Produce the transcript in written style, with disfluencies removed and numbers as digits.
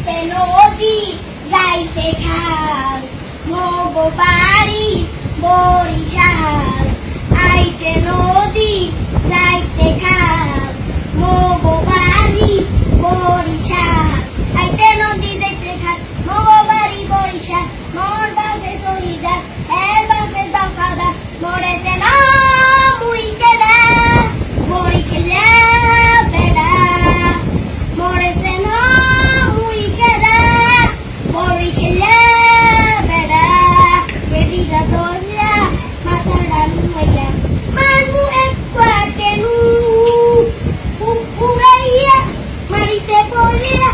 আইতে নদী যাইতে খাল মগো বাড়ি বরিশাল আইতে নদী যাইতে খাল মগো বাড়ি বরিশাল আইতে নদী যাইতে খাল মগো বাড়ি বরিশাল মোর বাসে শহীদার এর বাসে দফাদার মরেছে না মুই কেডা বরিশালে বেড়া মরেছে না মুই কেডা বরিশালে বেড়া বেড়িটা ধরিয়া মাথাটা নুয়াইয়া মারমু এক কেনু কুকুরাইয়া মারিতে পড়িয়া